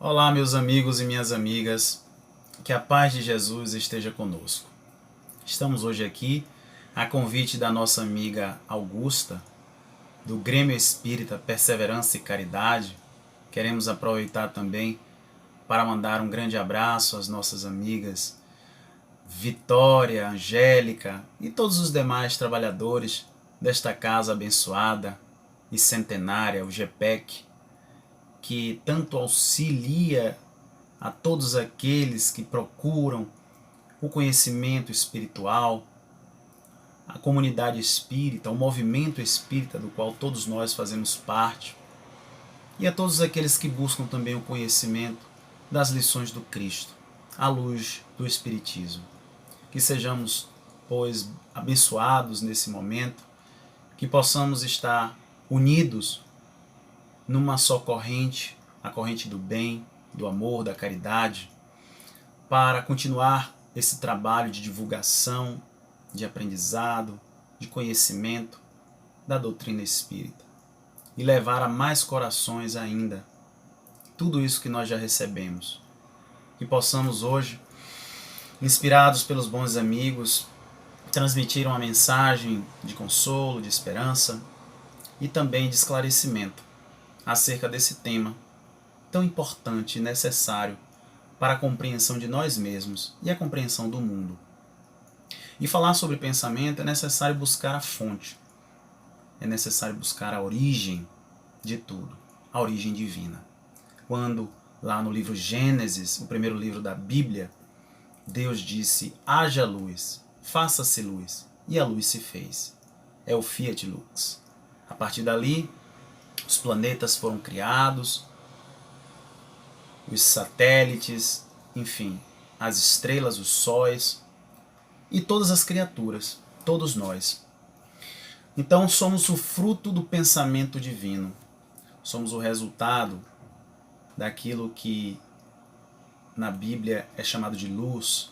Olá, meus amigos e minhas amigas, que a paz de Jesus esteja conosco. Estamos hoje aqui a convite da nossa amiga Augusta, do Grêmio Espírita Perseverança e Caridade. Queremos aproveitar também para mandar um grande abraço às nossas amigas Vitória, Angélica e todos os demais trabalhadores desta casa abençoada e centenária, o GPEC, que tanto auxilia a todos aqueles que procuram o conhecimento espiritual, a comunidade espírita, o movimento espírita do qual todos nós fazemos parte, e a todos aqueles que buscam também o conhecimento das lições do Cristo, à luz do Espiritismo. Que sejamos, pois, abençoados nesse momento, que possamos estar unidos numa só corrente, a corrente do bem, do amor, da caridade, para continuar esse trabalho de divulgação, de aprendizado, de conhecimento da doutrina espírita e levar a mais corações ainda tudo isso que nós já recebemos. Que possamos hoje, inspirados pelos bons amigos, transmitir uma mensagem de consolo, de esperança e também de esclarecimento acerca desse tema tão importante e necessário para a compreensão de nós mesmos e a compreensão do mundo. E falar sobre pensamento é necessário buscar a fonte, é necessário buscar a origem de tudo, a origem divina. Quando lá no livro Gênesis, o primeiro livro da Bíblia, Deus disse: haja luz, faça-se luz, e a luz se fez. É o Fiat Lux. A partir dali, os planetas foram criados, os satélites, enfim, as estrelas, os sóis e todas as criaturas, todos nós. Então somos o fruto do pensamento divino, somos o resultado daquilo que na Bíblia é chamado de luz,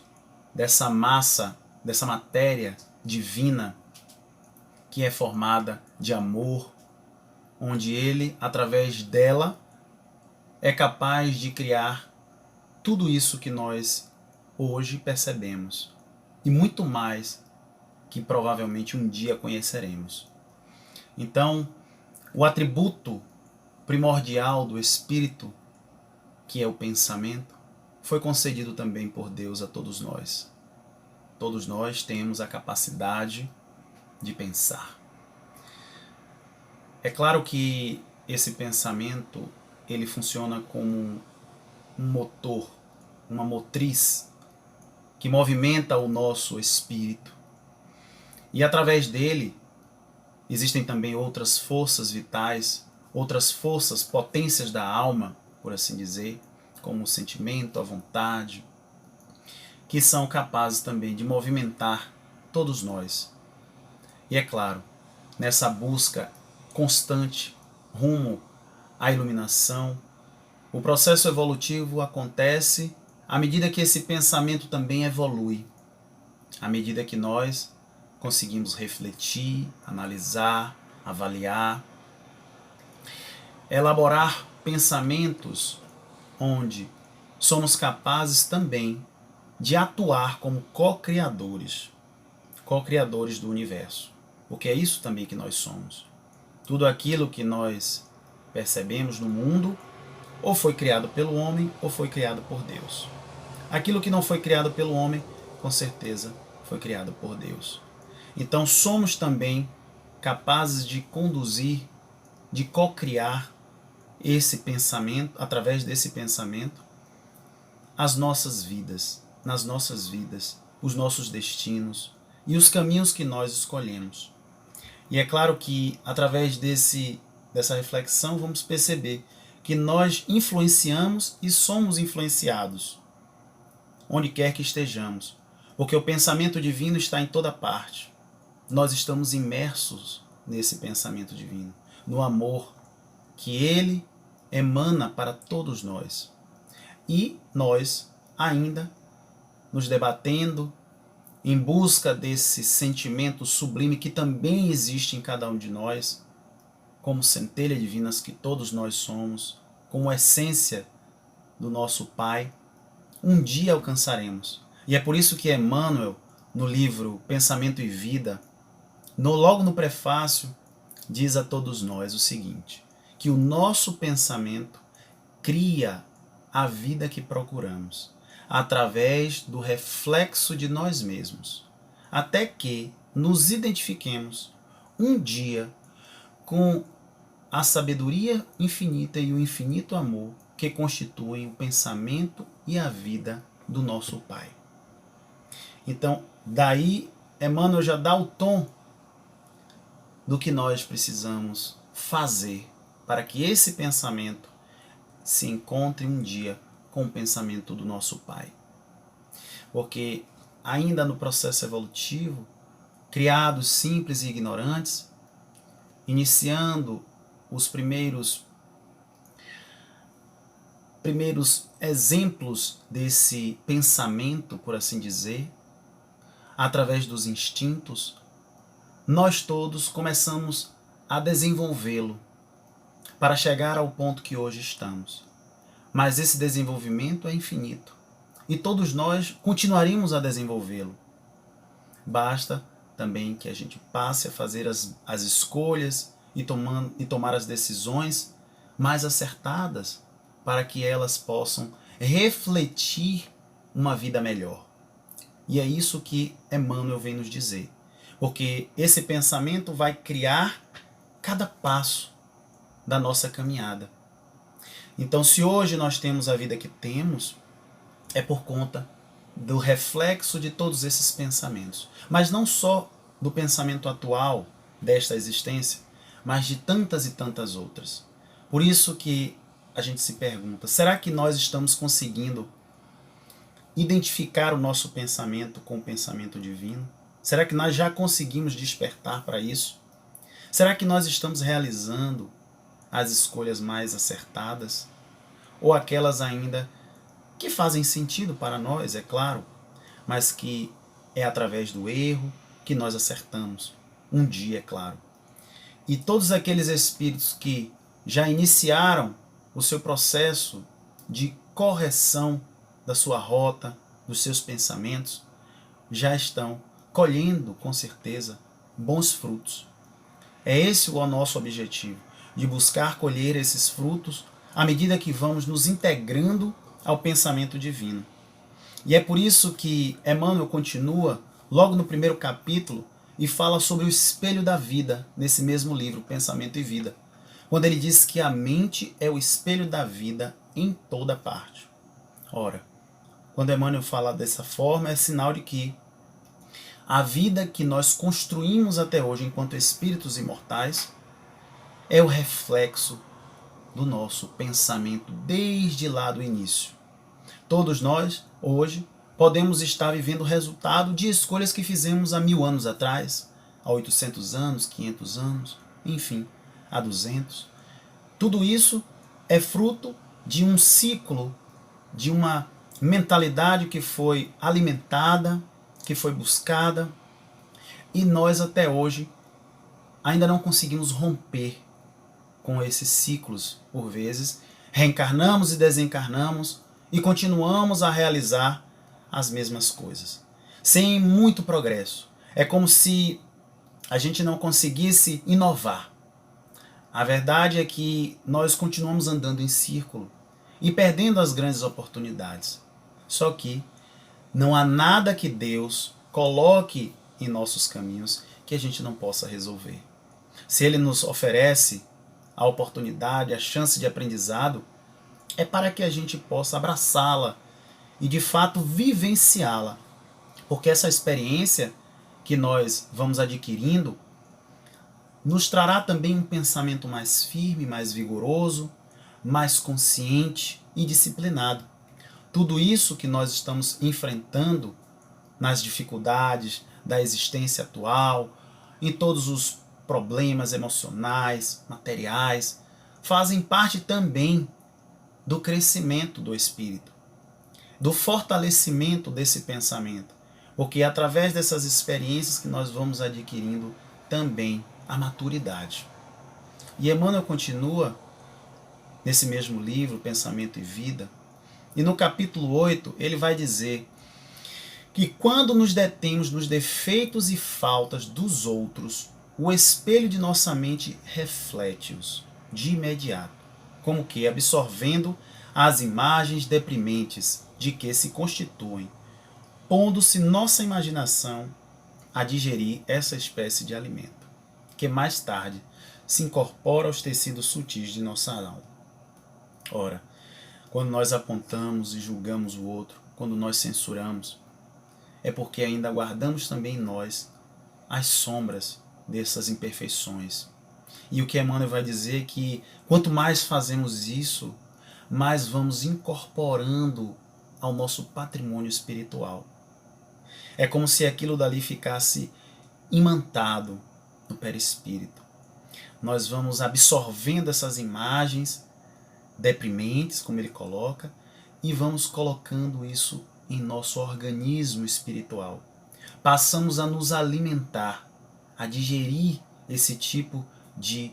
dessa massa, dessa matéria divina que é formada de amor, onde ele, através dela, é capaz de criar tudo isso que nós hoje percebemos e muito mais que provavelmente um dia conheceremos. Então, o atributo primordial do Espírito, que é o pensamento, foi concedido também por Deus a todos nós. Todos nós temos a capacidade de pensar. É claro que esse pensamento ele funciona como um motor, uma motriz que movimenta o nosso espírito. E através dele existem também outras forças vitais, outras forças, potências da alma, por assim dizer, como o sentimento, a vontade, que são capazes também de movimentar todos nós. E é claro, nessa busca constante rumo à iluminação, o processo evolutivo acontece à medida que esse pensamento também evolui, à medida que nós conseguimos refletir, analisar, avaliar, elaborar pensamentos onde somos capazes também de atuar como co-criadores do universo. Porque é isso também que nós somos. Tudo aquilo que nós percebemos no mundo ou foi criado pelo homem ou foi criado por Deus. Aquilo que não foi criado pelo homem, com certeza, foi criado por Deus. Então somos também capazes de conduzir, de co-criar esse pensamento, através desse pensamento, as nossas vidas, nas nossas vidas, os nossos destinos e os caminhos que nós escolhemos. E é claro que através dessa reflexão vamos perceber que nós influenciamos e somos influenciados onde quer que estejamos, porque o pensamento divino está em toda parte. Nós estamos imersos nesse pensamento divino, no amor que ele emana para todos nós. E nós ainda nos debatendo em busca desse sentimento sublime que também existe em cada um de nós, como centelha divinas que todos nós somos, como essência do nosso Pai, um dia alcançaremos. E é por isso que Emmanuel, no livro Pensamento e Vida, logo no prefácio, diz a todos nós o seguinte, que o nosso pensamento cria a vida que procuramos, através do reflexo de nós mesmos, até que nos identifiquemos um dia com a sabedoria infinita e o infinito amor que constituem o pensamento e a vida do nosso Pai. Então, daí, Emmanuel já dá o tom do que nós precisamos fazer para que esse pensamento se encontre um dia com o pensamento do nosso Pai. Porque ainda no processo evolutivo, criados simples e ignorantes, iniciando os primeiros exemplos desse pensamento, por assim dizer, através dos instintos, nós todos começamos a desenvolvê-lo para chegar ao ponto que hoje estamos. Mas esse desenvolvimento é infinito e todos nós continuaremos a desenvolvê-lo. Basta também que a gente passe a fazer as escolhas e tomar as decisões mais acertadas para que elas possam refletir uma vida melhor. E é isso que Emmanuel vem nos dizer. Porque esse pensamento vai criar cada passo da nossa caminhada. Então, se hoje nós temos a vida que temos, é por conta do reflexo de todos esses pensamentos. Mas não só do pensamento atual desta existência, mas de tantas e tantas outras. Por isso que a gente se pergunta, será que nós estamos conseguindo identificar o nosso pensamento com o pensamento divino? Será que nós já conseguimos despertar para isso? Será que nós estamos realizando as escolhas mais acertadas? Ou aquelas ainda que fazem sentido para nós, é claro, mas que é através do erro que nós acertamos. Um dia, é claro. E todos aqueles espíritos que já iniciaram o seu processo de correção da sua rota, dos seus pensamentos, já estão colhendo, com certeza, bons frutos. É esse o nosso objetivo, de buscar colher esses frutos à medida que vamos nos integrando ao pensamento divino. E é por isso que Emmanuel continua, logo no primeiro capítulo, e fala sobre o espelho da vida, nesse mesmo livro, Pensamento e Vida, quando ele diz que a mente é o espelho da vida em toda parte. Ora, quando Emmanuel fala dessa forma, é sinal de que a vida que nós construímos até hoje enquanto espíritos imortais é o reflexo do nosso pensamento desde lá do início. Todos nós, hoje, podemos estar vivendo o resultado de escolhas que fizemos há 1000 anos atrás, há 800 anos, 500 anos, enfim, há 200. Tudo isso é fruto de um ciclo, de uma mentalidade que foi alimentada, que foi buscada, e nós até hoje ainda não conseguimos romper com esses ciclos. Por vezes, reencarnamos e desencarnamos e continuamos a realizar as mesmas coisas, sem muito progresso. É como se a gente não conseguisse inovar. A verdade é que nós continuamos andando em círculo e perdendo as grandes oportunidades. Só que não há nada que Deus coloque em nossos caminhos que a gente não possa resolver. Se Ele nos oferece a oportunidade, a chance de aprendizado, é para que a gente possa abraçá-la e de fato vivenciá-la. Porque essa experiência que nós vamos adquirindo nos trará também um pensamento mais firme, mais vigoroso, mais consciente e disciplinado. Tudo isso que nós estamos enfrentando nas dificuldades da existência atual, em todos os problemas emocionais, materiais, fazem parte também do crescimento do espírito, do fortalecimento desse pensamento, porque é através dessas experiências que nós vamos adquirindo também a maturidade. E Emmanuel continua, nesse mesmo livro, Pensamento e Vida, E no capítulo 8, ele vai dizer que quando nos detemos nos defeitos e faltas dos outros, o espelho de nossa mente reflete-os de imediato, como que absorvendo as imagens deprimentes de que se constituem, pondo-se nossa imaginação a digerir essa espécie de alimento, que mais tarde se incorpora aos tecidos sutis de nossa alma. Ora, quando nós apontamos e julgamos o outro, quando nós censuramos, é porque ainda guardamos também em nós as sombras dessas imperfeições. E o que Emmanuel vai dizer é que quanto mais fazemos isso, mais vamos incorporando ao nosso patrimônio espiritual. É como se aquilo dali ficasse imantado no perispírito. Nós vamos absorvendo essas imagens deprimentes, como ele coloca, e vamos colocando isso em nosso organismo espiritual. Passamos a nos alimentar, a digerir esse tipo de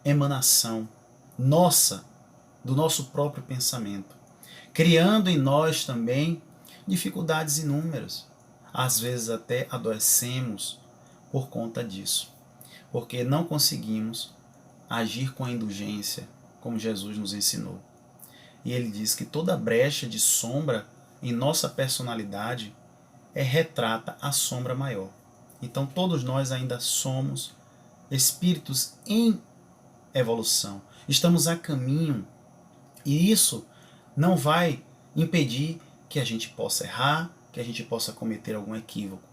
emanação nossa, do nosso próprio pensamento, criando em nós também dificuldades inúmeras. Às vezes até adoecemos por conta disso, porque não conseguimos agir com a indulgência, como Jesus nos ensinou. E ele diz que toda brecha de sombra em nossa personalidade retrata a sombra maior. Então todos nós ainda somos espíritos em evolução. Estamos a caminho e isso não vai impedir que a gente possa errar, que a gente possa cometer algum equívoco,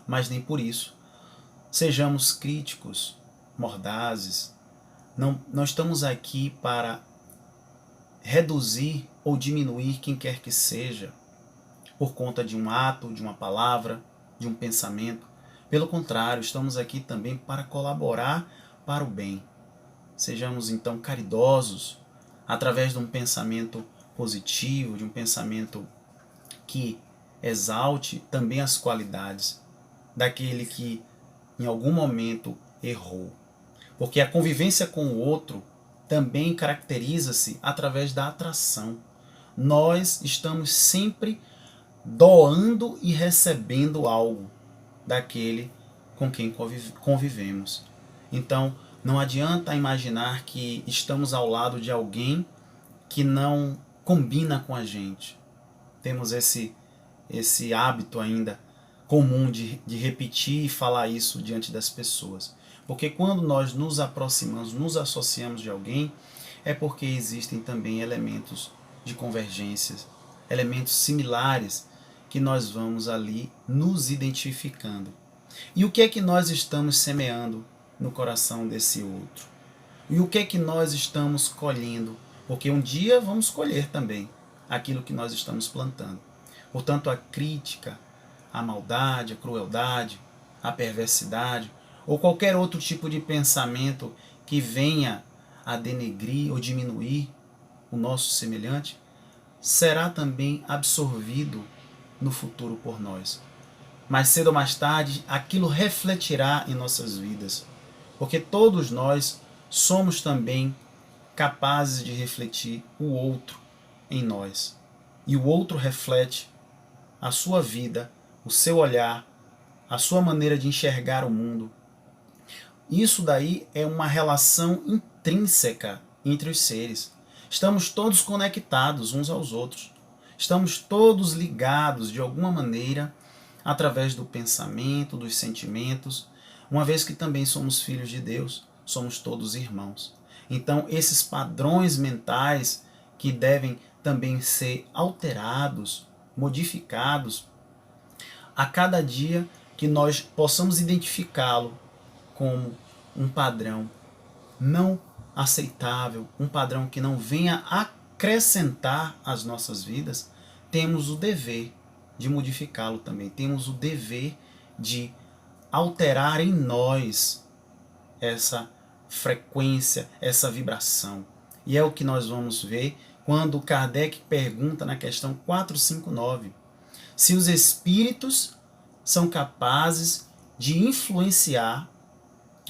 mas nem por isso sejamos críticos, mordazes. Não estamos aqui para reduzir ou diminuir quem quer que seja por conta de um ato, de uma palavra, de um pensamento. Pelo contrário, estamos aqui também para colaborar para o bem. Sejamos então caridosos através de um pensamento positivo, de um pensamento que exalte também as qualidades daquele que em algum momento errou. Porque a convivência com o outro também caracteriza-se através da atração. Nós estamos sempre doando e recebendo algo daquele com quem convivemos. Então, não adianta imaginar que estamos ao lado de alguém que não combina com a gente. Temos esse hábito ainda comum de repetir e falar isso diante das pessoas. Porque quando nós nos aproximamos, nos associamos de alguém, é porque existem também elementos de convergências, elementos similares que nós vamos ali nos identificando. E o que é que nós estamos semeando no coração desse outro? E o que é que nós estamos colhendo? Porque um dia vamos colher também aquilo que nós estamos plantando. Portanto, a crítica, a maldade, a crueldade, a perversidade, ou qualquer outro tipo de pensamento que venha a denegrir ou diminuir o nosso semelhante, será também absorvido no futuro por nós. Mais cedo ou mais tarde, aquilo refletirá em nossas vidas, porque todos nós somos também capazes de refletir o outro em nós. E o outro reflete a sua vida, o seu olhar, a sua maneira de enxergar o mundo. Isso daí é uma relação intrínseca entre os seres. Estamos todos conectados uns aos outros. Estamos todos ligados de alguma maneira através do pensamento, dos sentimentos, uma vez que também somos filhos de Deus, somos todos irmãos. Então, esses padrões mentais que devem também ser alterados, modificados, a cada dia que nós possamos identificá-lo como um padrão não aceitável, um padrão que não venha acrescentar às nossas vidas, temos o dever de modificá-lo também. Temos o dever de alterar em nós essa frequência, essa vibração. E é o que nós vamos ver quando Kardec pergunta na questão 459 se os espíritos são capazes de influenciar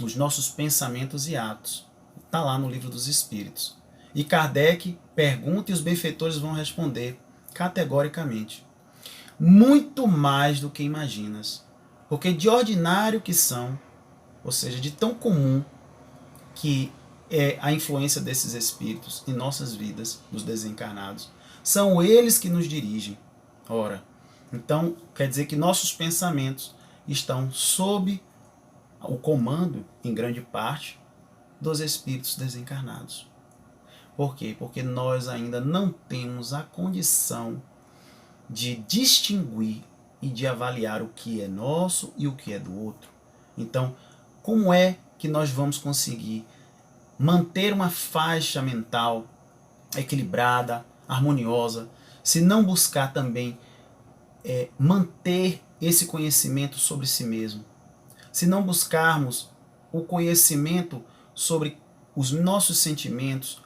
os nossos pensamentos e atos. Está lá no Livro dos Espíritos. E Kardec pergunta e os benfeitores vão responder: categoricamente. Muito mais do que imaginas. Porque de ordinário que são, ou seja, de tão comum que é a influência desses espíritos em nossas vidas, dos desencarnados, são eles que nos dirigem. Ora, então quer dizer que nossos pensamentos estão sob o comando, em grande parte, dos espíritos desencarnados. Por quê? Porque nós ainda não temos a condição de distinguir e de avaliar o que é nosso e o que é do outro. Então, como é que nós vamos conseguir manter uma faixa mental equilibrada, harmoniosa, se não buscar também manter esse conhecimento sobre si mesmo? Se não buscarmos o conhecimento sobre os nossos sentimentos,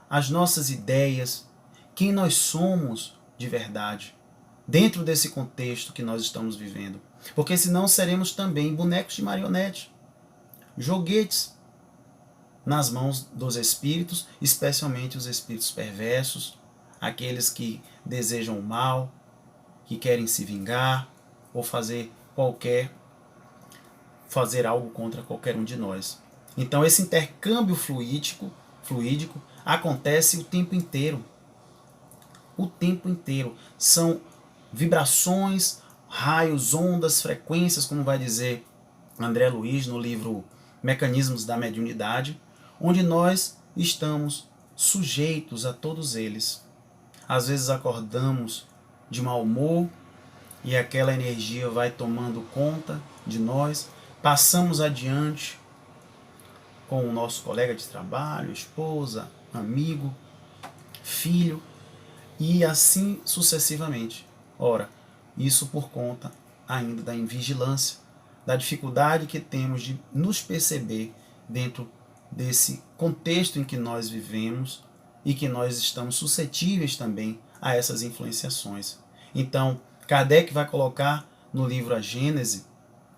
as nossas ideias, quem nós somos de verdade, dentro desse contexto que nós estamos vivendo. Porque senão seremos também bonecos de marionete, joguetes nas mãos dos espíritos, especialmente os espíritos perversos, aqueles que desejam o mal, que querem se vingar ou fazer algo contra qualquer um de nós. Então esse intercâmbio fluídico acontece o tempo inteiro. O tempo inteiro. São vibrações, raios, ondas, frequências, como vai dizer André Luiz no livro Mecanismos da Mediunidade, onde nós estamos sujeitos a todos eles. Às vezes acordamos de mau humor e aquela energia vai tomando conta de nós, passamos adiante com o nosso colega de trabalho, esposa, amigo, filho, e assim sucessivamente. Ora, isso por conta ainda da invigilância, da dificuldade que temos de nos perceber dentro desse contexto em que nós vivemos e que nós estamos suscetíveis também a essas influenciações. Então, Kardec vai colocar no livro A Gênese,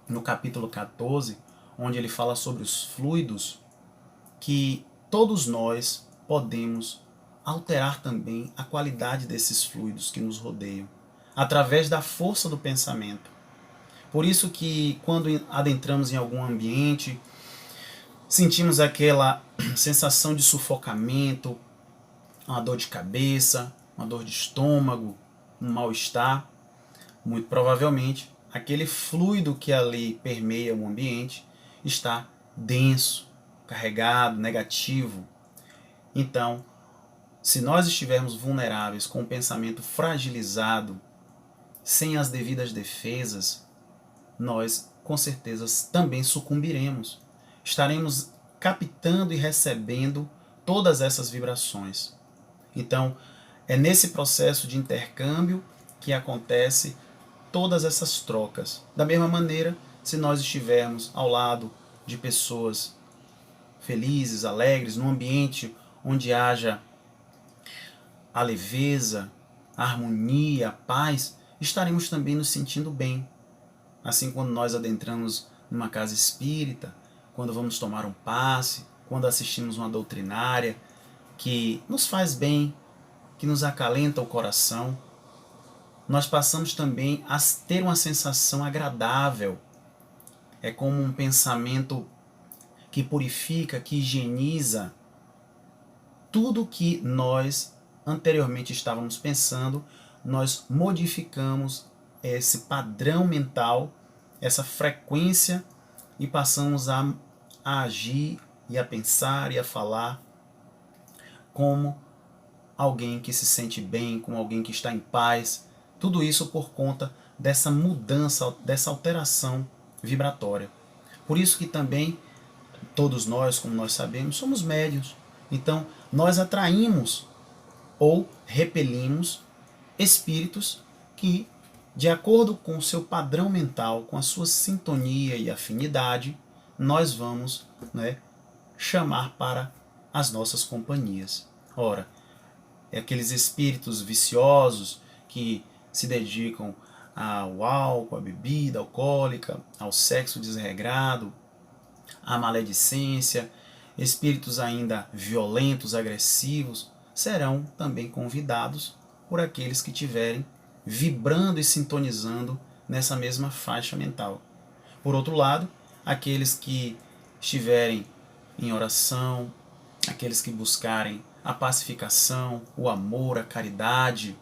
no capítulo 14, onde ele fala sobre os fluidos, que todos nós podemos alterar também a qualidade desses fluidos que nos rodeiam, através da força do pensamento. Por isso que quando adentramos em algum ambiente, sentimos aquela sensação de sufocamento, uma dor de cabeça, uma dor de estômago, um mal-estar, muito provavelmente aquele fluido que ali permeia o ambiente está denso, carregado, negativo. Então, se nós estivermos vulneráveis, com o pensamento fragilizado, sem as devidas defesas, nós com certeza também sucumbiremos. Estaremos captando e recebendo todas essas vibrações. Então, é nesse processo de intercâmbio que acontece todas essas trocas. Da mesma maneira, se nós estivermos ao lado de pessoas felizes, alegres, num ambiente onde haja a leveza, a harmonia, a paz, estaremos também nos sentindo bem. Assim, quando nós adentramos numa casa espírita, quando vamos tomar um passe, quando assistimos uma doutrinária que nos faz bem, que nos acalenta o coração, nós passamos também a ter uma sensação agradável. É como um pensamento que purifica, que higieniza tudo que nós anteriormente estávamos pensando, nós modificamos esse padrão mental, essa frequência, e passamos a agir e a pensar e a falar como alguém que se sente bem, como alguém que está em paz. Tudo isso por conta dessa mudança, dessa alteração vibratória. Por isso que também todos nós, como nós sabemos, somos médiuns. Então, nós atraímos ou repelimos espíritos que, de acordo com o seu padrão mental, com a sua sintonia e afinidade, nós vamos, chamar para as nossas companhias. Ora, é aqueles espíritos viciosos que se dedicam ao álcool, à bebida alcoólica, ao sexo desregrado, à maledicência, espíritos ainda violentos, agressivos, serão também convidados por aqueles que estiverem vibrando e sintonizando nessa mesma faixa mental. Por outro lado, aqueles que estiverem em oração, aqueles que buscarem a pacificação, o amor, a caridade,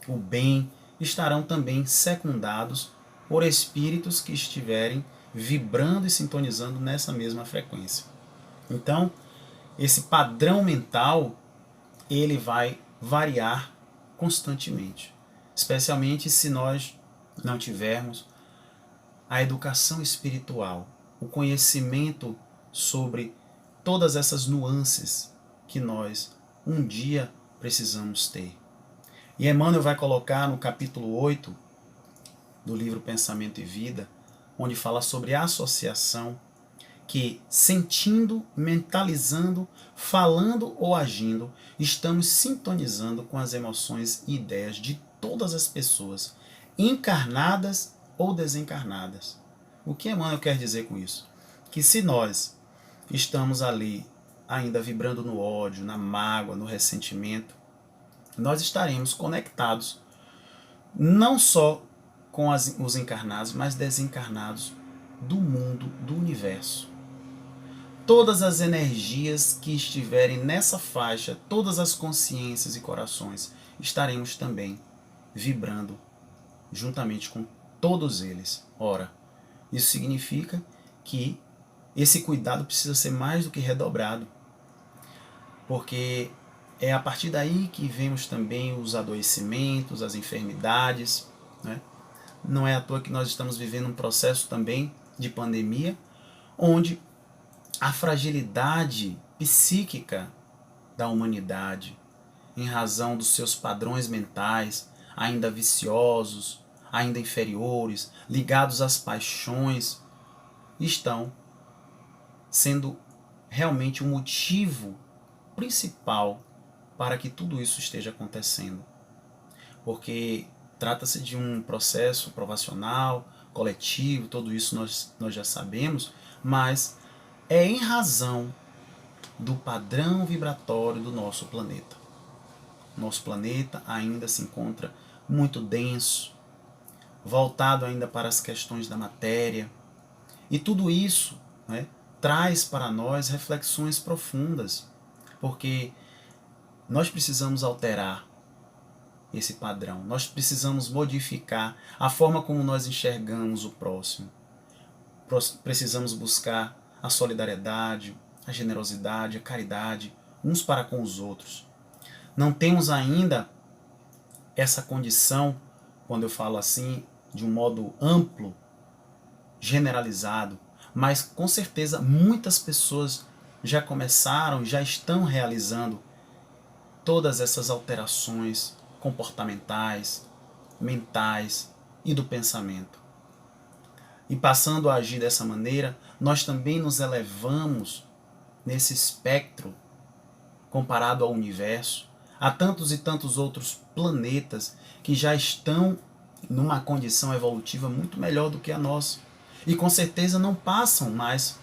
o bem, estarão também secundados por espíritos que estiverem vibrando e sintonizando nessa mesma frequência. Então, esse padrão mental, ele vai variar constantemente, especialmente se nós não tivermos a educação espiritual, o conhecimento sobre todas essas nuances que nós um dia precisamos ter. E Emmanuel vai colocar no capítulo 8 do livro Pensamento e Vida, onde fala sobre a associação, que sentindo, mentalizando, falando ou agindo, estamos sintonizando com as emoções e ideias de todas as pessoas, encarnadas ou desencarnadas. O que Emmanuel quer dizer com isso? Que se nós estamos ali ainda vibrando no ódio, na mágoa, no ressentimento, nós estaremos conectados não só com os encarnados, mas desencarnados do mundo, do universo. Todas as energias que estiverem nessa faixa, todas as consciências e corações, estaremos também vibrando juntamente com todos eles. Ora, isso significa que esse cuidado precisa ser mais do que redobrado, porque é a partir daí que vemos também os adoecimentos, as enfermidades, né? Não é à toa que nós estamos vivendo um processo também de pandemia, onde a fragilidade psíquica da humanidade, em razão dos seus padrões mentais, ainda viciosos, ainda inferiores, ligados às paixões, estão sendo realmente o motivo principal para que tudo isso esteja acontecendo. Porque trata-se de um processo provacional, coletivo, tudo isso nós já sabemos, mas é em razão do padrão vibratório do nosso planeta. Nosso planeta ainda se encontra muito denso, voltado ainda para as questões da matéria, e tudo isso, né, traz para nós reflexões profundas, porque nós precisamos alterar esse padrão, nós precisamos modificar a forma como nós enxergamos o próximo. Precisamos buscar a solidariedade, a generosidade, a caridade, uns para com os outros. Não temos ainda essa condição, quando eu falo assim, de um modo amplo, generalizado, mas com certeza muitas pessoas já começaram, já estão realizando todas essas alterações comportamentais, mentais e do pensamento. E passando a agir dessa maneira, nós também nos elevamos nesse espectro comparado ao universo, a tantos e tantos outros planetas que já estão numa condição evolutiva muito melhor do que a nossa. E com certeza não passam mais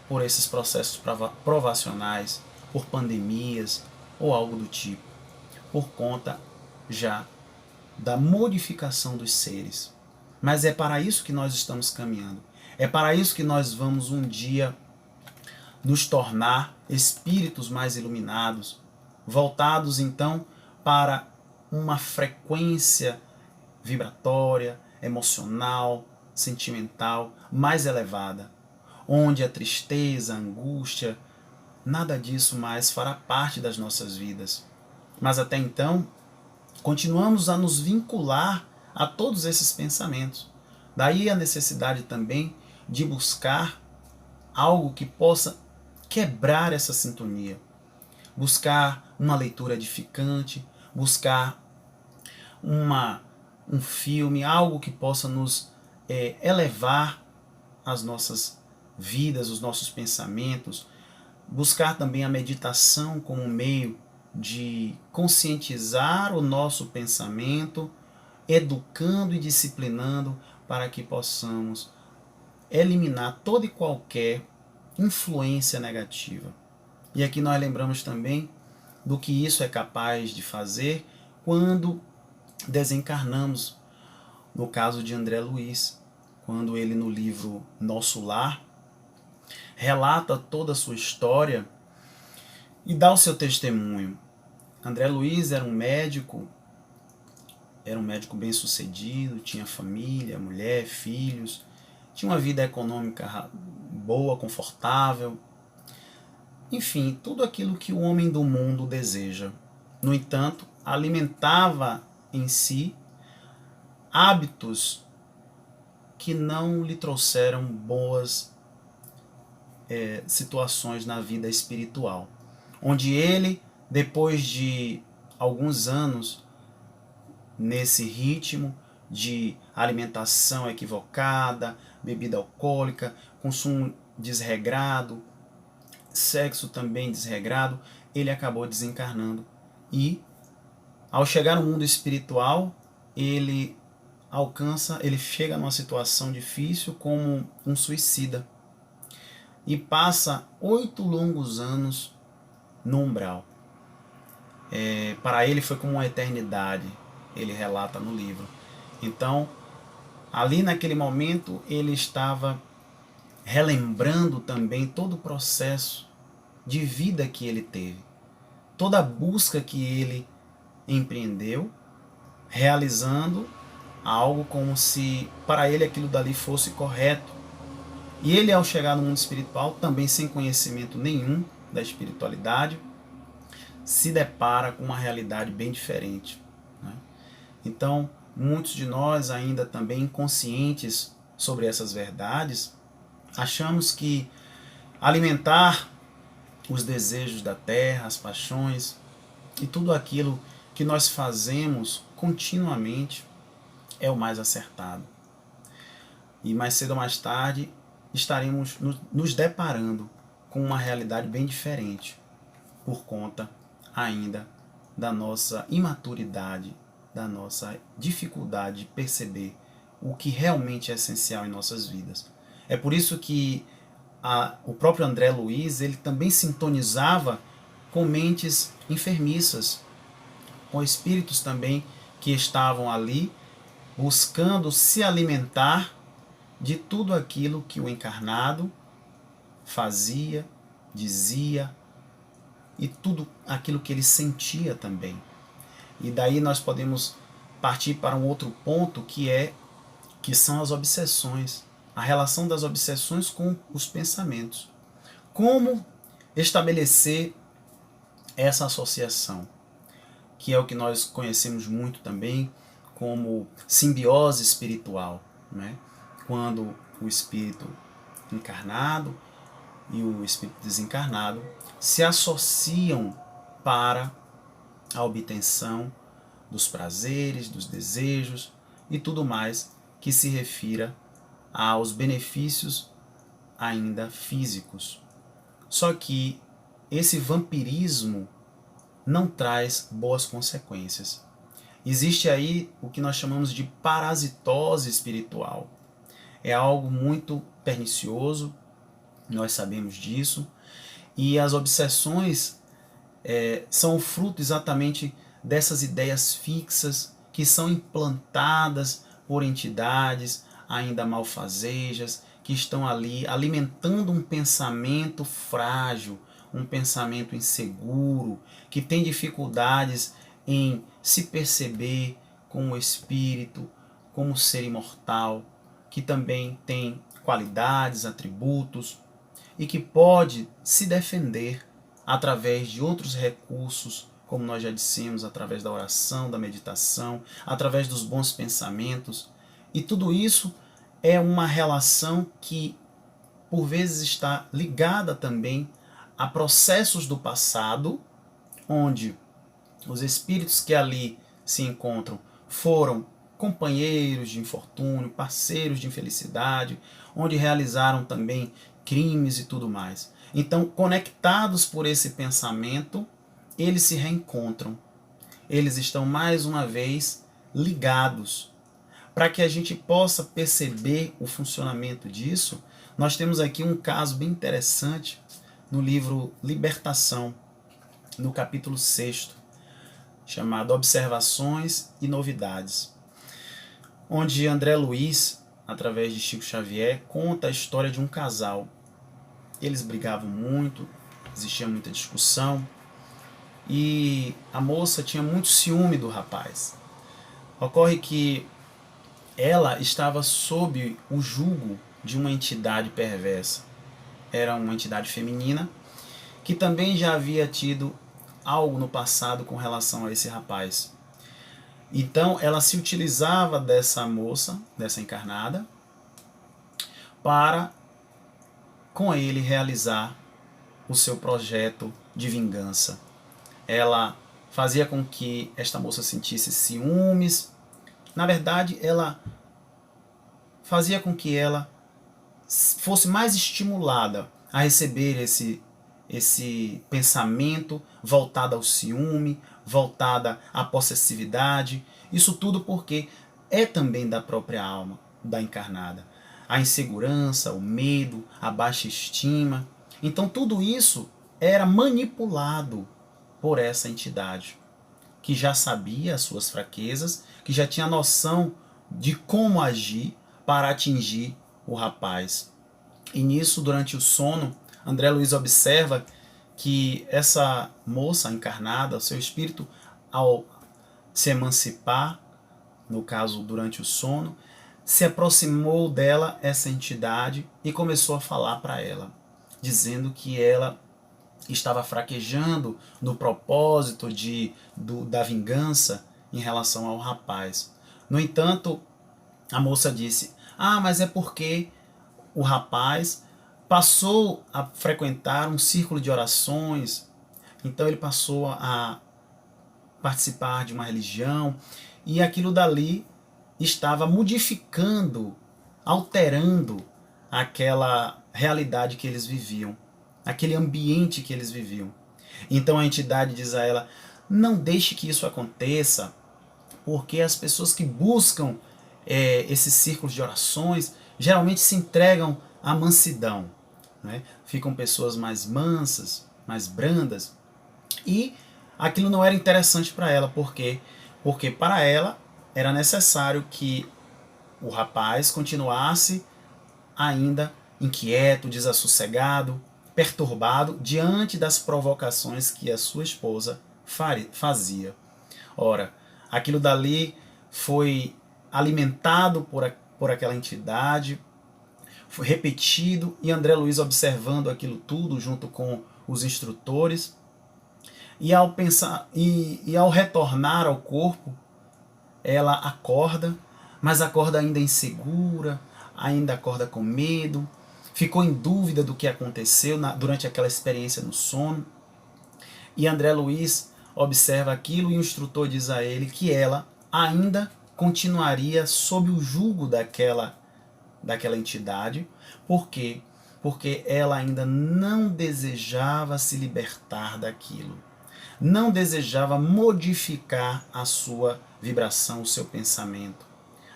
por esses processos provacionais, por pandemias ou algo do tipo, por conta já da modificação dos seres. Mas é para isso que nós estamos caminhando. É para isso que nós vamos um dia nos tornar espíritos mais iluminados, voltados então para uma frequência vibratória, emocional, sentimental mais elevada, onde a tristeza, a angústia, nada disso mais fará parte das nossas vidas. Mas até então, continuamos a nos vincular a todos esses pensamentos. Daí a necessidade também de buscar algo que possa quebrar essa sintonia. Buscar uma leitura edificante, buscar um filme, algo que possa nos elevar as nossas vidas, os nossos pensamentos. Buscar também a meditação como meio de conscientizar o nosso pensamento, educando e disciplinando para que possamos eliminar toda e qualquer influência negativa. E aqui nós lembramos também do que isso é capaz de fazer quando desencarnamos. No caso de André Luiz, quando ele no livro Nosso Lar relata toda a sua história e dá o seu testemunho. André Luiz era um médico bem-sucedido, tinha família, mulher, filhos, tinha uma vida econômica boa, confortável, enfim, tudo aquilo que o homem do mundo deseja. No entanto, alimentava em si hábitos que não lhe trouxeram boas situações na vida espiritual, onde ele, depois de alguns anos nesse ritmo de alimentação equivocada, bebida alcoólica, consumo desregrado, sexo também desregrado, ele acabou desencarnando. E, ao chegar no mundo espiritual, ele chega numa situação difícil como um suicida. E passa 8 longos anos no umbral. Para ele foi como uma eternidade, ele relata no livro. Então, ali naquele momento, ele estava relembrando também todo o processo de vida que ele teve, toda a busca que ele empreendeu, realizando algo como se para ele aquilo dali fosse correto. E ele, ao chegar no mundo espiritual, também sem conhecimento nenhum da espiritualidade, se depara com uma realidade bem diferente, né? Então, muitos de nós ainda também inconscientes sobre essas verdades, achamos que alimentar os desejos da terra, as paixões e tudo aquilo que nós fazemos continuamente é o mais acertado. E mais cedo ou mais tarde estaremos nos deparando com uma realidade bem diferente, por conta ainda da nossa imaturidade, da nossa dificuldade de perceber o que realmente é essencial em nossas vidas. É por isso que o próprio André Luiz, ele também sintonizava com mentes enfermiças, com espíritos também que estavam ali buscando se alimentar de tudo aquilo que o encarnado fazia, dizia e tudo aquilo que ele sentia também. E daí nós podemos partir para um outro ponto que são as obsessões, a relação das obsessões com os pensamentos. Como estabelecer essa associação, que é o que nós conhecemos muito também como simbiose espiritual, né? Quando o espírito encarnado e o espírito desencarnado se associam para a obtenção dos prazeres, dos desejos e tudo mais que se refira aos benefícios ainda físicos. Só que esse vampirismo não traz boas consequências. Existe aí o que nós chamamos de parasitose espiritual. É algo muito pernicioso, nós sabemos disso, e as obsessões são o fruto exatamente dessas ideias fixas que são implantadas por entidades ainda malfazejas, que estão ali alimentando um pensamento frágil, um pensamento inseguro, que tem dificuldades em se perceber como espírito, como ser imortal, que também tem qualidades, atributos e que pode se defender através de outros recursos, como nós já dissemos, através da oração, da meditação, através dos bons pensamentos. E tudo isso é uma relação que, por vezes, está ligada também a processos do passado, onde os espíritos que ali se encontram foram companheiros de infortúnio, parceiros de infelicidade, onde realizaram também crimes e tudo mais. Então, conectados por esse pensamento, eles se reencontram. Eles estão mais uma vez ligados. Para que a gente possa perceber o funcionamento disso, nós temos aqui um caso bem interessante no livro Libertação, no capítulo 6. chamado Observações e Novidades, onde André Luiz, através de Chico Xavier, conta a história de um casal. Eles brigavam muito, existia muita discussão, e a moça tinha muito ciúme do rapaz. Ocorre que ela estava sob o jugo de uma entidade perversa. Era uma entidade feminina que também já havia tido algo no passado com relação a esse rapaz. Então ela se utilizava dessa moça, dessa encarnada, para com ele realizar o seu projeto de vingança. Ela fazia com que esta moça sentisse ciúmes. Na verdade, ela fazia com que ela fosse mais estimulada a receber esse pensamento voltado ao ciúme, voltada à possessividade. Isso tudo porque é também da própria alma da encarnada. A insegurança, o medo, a baixa estima. Então tudo isso era manipulado por essa entidade, que já sabia as suas fraquezas, que já tinha noção de como agir para atingir o rapaz. E nisso, durante o sono, André Luiz observa que essa moça encarnada, o seu espírito, ao se emancipar, no caso durante o sono, se aproximou dela, essa entidade, e começou a falar para ela, dizendo que ela estava fraquejando no propósito da vingança em relação ao rapaz. No entanto, a moça disse: mas é porque o rapaz passou a frequentar um círculo de orações, então ele passou a participar de uma religião, e aquilo dali estava modificando, alterando aquela realidade que eles viviam, aquele ambiente que eles viviam. Então a entidade diz a ela: não deixe que isso aconteça, porque as pessoas que buscam esses círculos de orações geralmente se entregam à mansidão, né? Ficam pessoas mais mansas, mais brandas, e aquilo não era interessante para ela, porque para ela era necessário que o rapaz continuasse ainda inquieto, desassossegado, perturbado diante das provocações que a sua esposa fazia. Ora, aquilo dali foi alimentado por aquela entidade, foi repetido, e André Luiz, observando aquilo tudo junto com os instrutores, e ao pensar e ao retornar ao corpo, ela acorda, mas acorda ainda insegura, ainda acorda com medo, ficou em dúvida do que aconteceu durante aquela experiência no sono. E André Luiz observa aquilo, e o instrutor diz a ele que ela ainda continuaria sob o jugo daquela entidade. Por quê? Porque ela ainda não desejava se libertar daquilo, não desejava modificar a sua vibração, o seu pensamento,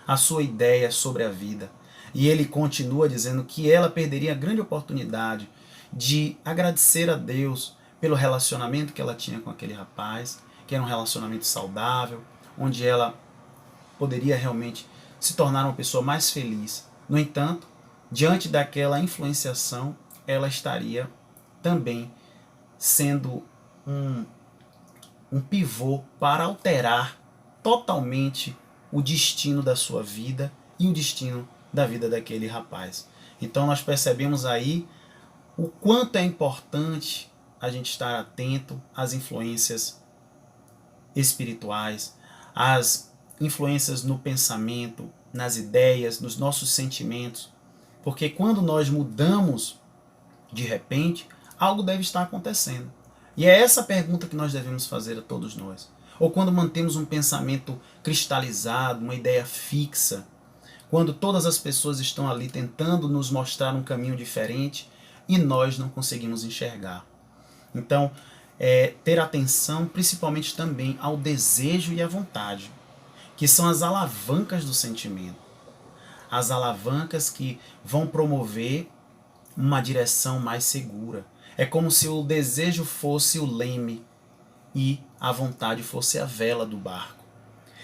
a sua ideia sobre a vida. E ele continua dizendo que ela perderia a grande oportunidade de agradecer a Deus pelo relacionamento que ela tinha com aquele rapaz, que era um relacionamento saudável, onde ela poderia realmente se tornar uma pessoa mais feliz. No entanto, diante daquela influenciação, ela estaria também sendo um pivô para alterar totalmente o destino da sua vida e o destino da vida daquele rapaz. Então nós percebemos aí o quanto é importante a gente estar atento às influências espirituais, às influências no pensamento, nas ideias, nos nossos sentimentos, porque quando nós mudamos de repente, algo deve estar acontecendo. E é essa pergunta que nós devemos fazer a todos nós. Ou quando mantemos um pensamento cristalizado, uma ideia fixa, quando todas as pessoas estão ali tentando nos mostrar um caminho diferente e nós não conseguimos enxergar. Então, ter atenção principalmente também ao desejo e à vontade, que são as alavancas do sentimento. As alavancas que vão promover uma direção mais segura. É como se o desejo fosse o leme e a vontade fosse a vela do barco.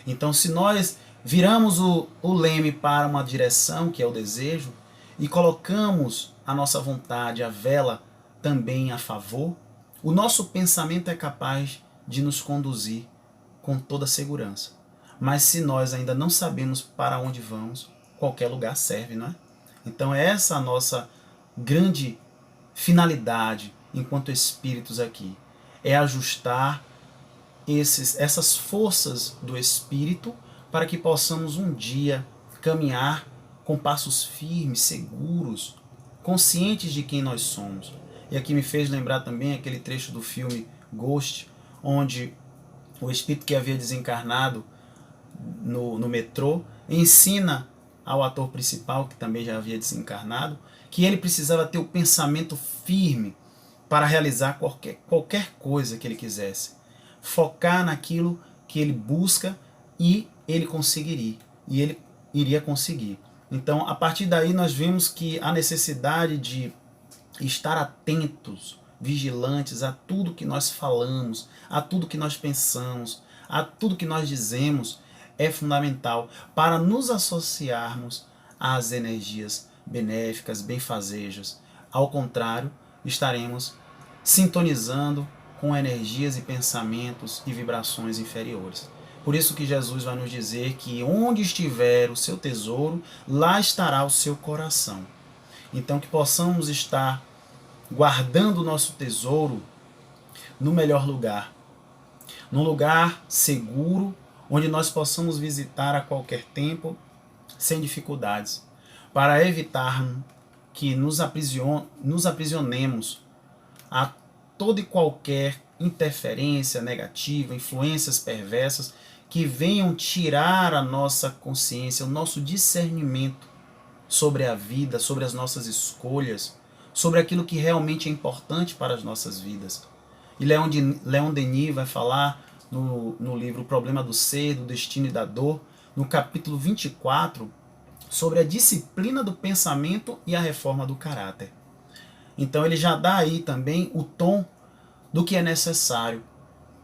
Então, se nós viramos o leme para uma direção, que é o desejo, e colocamos a nossa vontade, a vela, também a favor, o nosso pensamento é capaz de nos conduzir com toda segurança. Mas se nós ainda não sabemos para onde vamos, qualquer lugar serve, não é? Então essa é a nossa grande finalidade enquanto espíritos aqui. É ajustar essas forças do espírito para que possamos um dia caminhar com passos firmes, seguros, conscientes de quem nós somos. E aqui me fez lembrar também aquele trecho do filme Ghost, onde o espírito que havia desencarnado no metrô ensina ao ator principal, que também já havia desencarnado, que ele precisava ter o pensamento firme para realizar qualquer coisa que ele quisesse. Focar naquilo que ele busca e ele conseguiria. E ele iria conseguir. Então, a partir daí, nós vemos que a necessidade de estar atentos, vigilantes a tudo que nós falamos, a tudo que nós pensamos, a tudo que nós dizemos, é fundamental para nos associarmos às energias benéficas, benfazejas. Ao contrário, estaremos sintonizando com energias e pensamentos e vibrações inferiores. Por isso que Jesus vai nos dizer que onde estiver o seu tesouro, lá estará o seu coração. Então que possamos estar guardando o nosso tesouro no melhor lugar. Num lugar seguro, onde nós possamos visitar a qualquer tempo, sem dificuldades, para evitar que nos aprisionemos a toda e qualquer interferência negativa, influências perversas que venham tirar a nossa consciência, o nosso discernimento sobre a vida, sobre as nossas escolhas, sobre aquilo que realmente é importante para as nossas vidas. E Leon Denis vai falar no livro O Problema do Ser, do Destino e da Dor, no capítulo 24, sobre a disciplina do pensamento e a reforma do caráter. Então ele já dá aí também o tom do que é necessário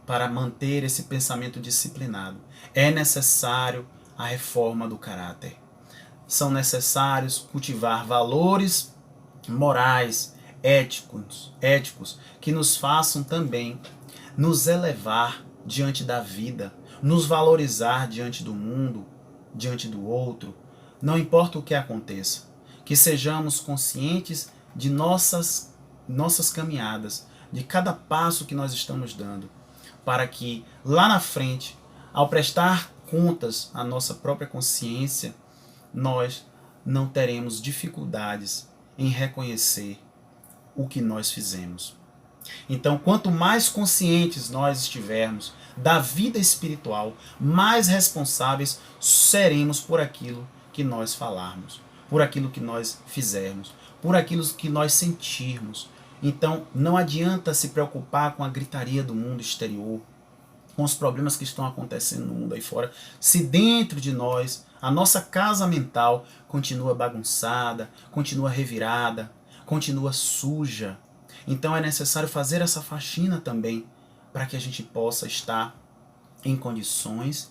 para manter esse pensamento disciplinado. É necessário a reforma do caráter. São necessários cultivar valores morais, éticos, que nos façam também nos elevar diante da vida, nos valorizar diante do mundo, diante do outro, não importa o que aconteça. Que sejamos conscientes de nossas caminhadas, de cada passo que nós estamos dando, para que lá na frente, ao prestar contas à nossa própria consciência, nós não teremos dificuldades em reconhecer o que nós fizemos. Então, quanto mais conscientes nós estivermos da vida espiritual, mais responsáveis seremos por aquilo que nós falarmos, por aquilo que nós fizermos, por aquilo que nós sentirmos. Então, não adianta se preocupar com a gritaria do mundo exterior, com os problemas que estão acontecendo no mundo aí fora, se dentro de nós a nossa casa mental continua bagunçada, continua revirada, continua suja. Então é necessário fazer essa faxina também, para que a gente possa estar em condições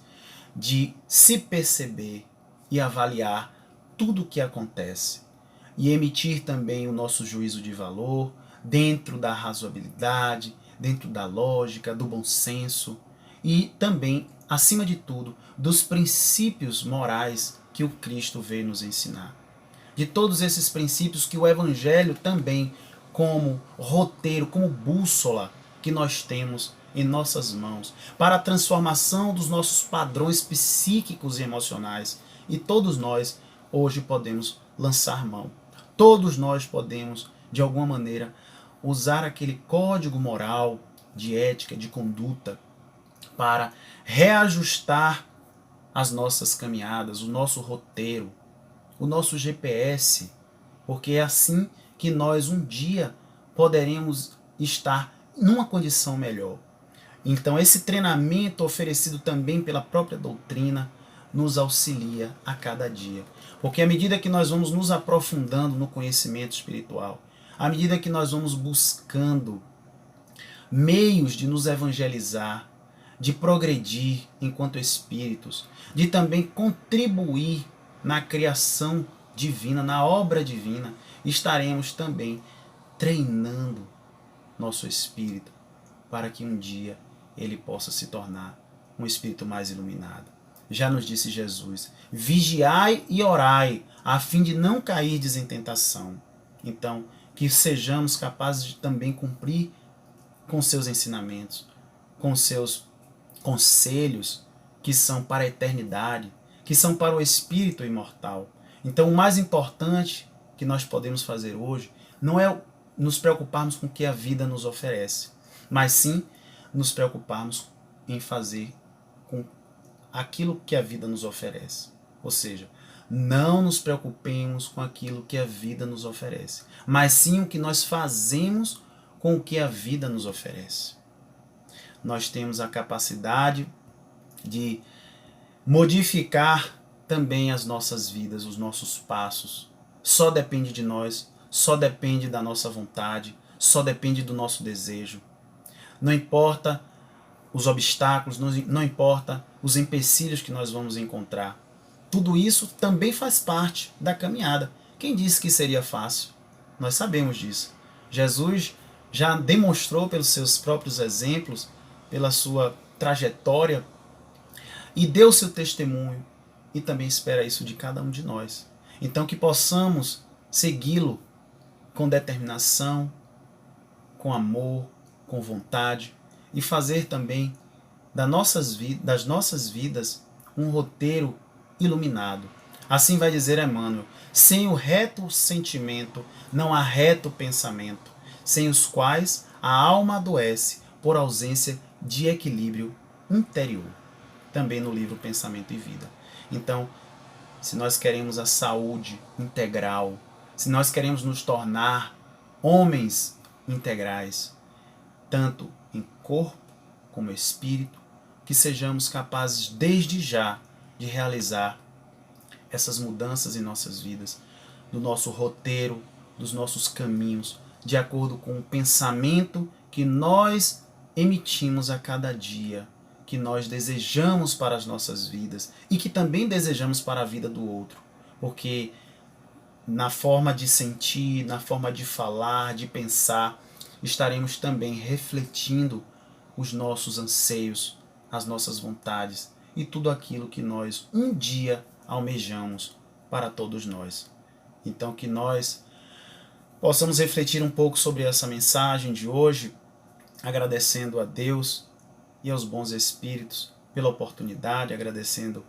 de se perceber e avaliar tudo o que acontece. E emitir também o nosso juízo de valor, dentro da razoabilidade, dentro da lógica, do bom senso, e também, acima de tudo, dos princípios morais que o Cristo veio nos ensinar. De todos esses princípios que o Evangelho também, como roteiro, como bússola que nós temos em nossas mãos, para a transformação dos nossos padrões psíquicos e emocionais. E todos nós hoje podemos lançar mão. Todos nós podemos, de alguma maneira, usar aquele código moral, de ética, de conduta, para reajustar as nossas caminhadas, o nosso roteiro, o nosso GPS, porque é assim que nós um dia poderemos estar numa condição melhor. Então esse treinamento oferecido também pela própria doutrina nos auxilia a cada dia. Porque à medida que nós vamos nos aprofundando no conhecimento espiritual, à medida que nós vamos buscando meios de nos evangelizar, de progredir enquanto espíritos, de também contribuir na criação divina, na obra divina, estaremos também treinando nosso espírito para que um dia ele possa se tornar um espírito mais iluminado. Já nos disse Jesus: vigiai e orai, a fim de não cairdes em tentação. Então, que sejamos capazes de também cumprir com seus ensinamentos, com seus conselhos, que são para a eternidade, que são para o espírito imortal. Então, o mais importante que nós podemos fazer hoje não é nos preocuparmos com o que a vida nos oferece, mas sim nos preocuparmos em fazer com aquilo que a vida nos oferece. Ou seja, não nos preocupemos com aquilo que a vida nos oferece, mas sim o que nós fazemos com o que a vida nos oferece. Nós temos a capacidade de modificar também as nossas vidas, os nossos passos. Só depende de nós, só depende da nossa vontade, só depende do nosso desejo. Não importa os obstáculos, não importa os empecilhos que nós vamos encontrar. Tudo isso também faz parte da caminhada. Quem disse que seria fácil? Nós sabemos disso. Jesus já demonstrou pelos seus próprios exemplos, pela sua trajetória, e deu seu testemunho, e também espera isso de cada um de nós. Então que possamos segui-lo com determinação, com amor, com vontade, e fazer também das nossas vidas um roteiro iluminado. Assim vai dizer Emmanuel: sem o reto sentimento não há reto pensamento, sem os quais a alma adoece por ausência de equilíbrio interior. Também no livro Pensamento e Vida. Então, se nós queremos a saúde integral, se nós queremos nos tornar homens integrais, tanto em corpo como espírito, que sejamos capazes desde já de realizar essas mudanças em nossas vidas, do nosso roteiro, dos nossos caminhos, de acordo com o pensamento que nós emitimos a cada dia, que nós desejamos para as nossas vidas e que também desejamos para a vida do outro. Porque na forma de sentir, na forma de falar, de pensar, estaremos também refletindo os nossos anseios, as nossas vontades e tudo aquilo que nós um dia almejamos para todos nós. Então que nós possamos refletir um pouco sobre essa mensagem de hoje, agradecendo a Deus e aos bons espíritos pela oportunidade, agradecendo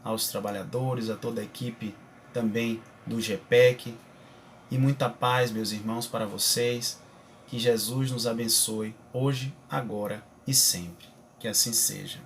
aos trabalhadores, a toda a equipe também do GPEC, e muita paz, meus irmãos, para vocês. Que Jesus nos abençoe hoje, agora e sempre. Que assim seja.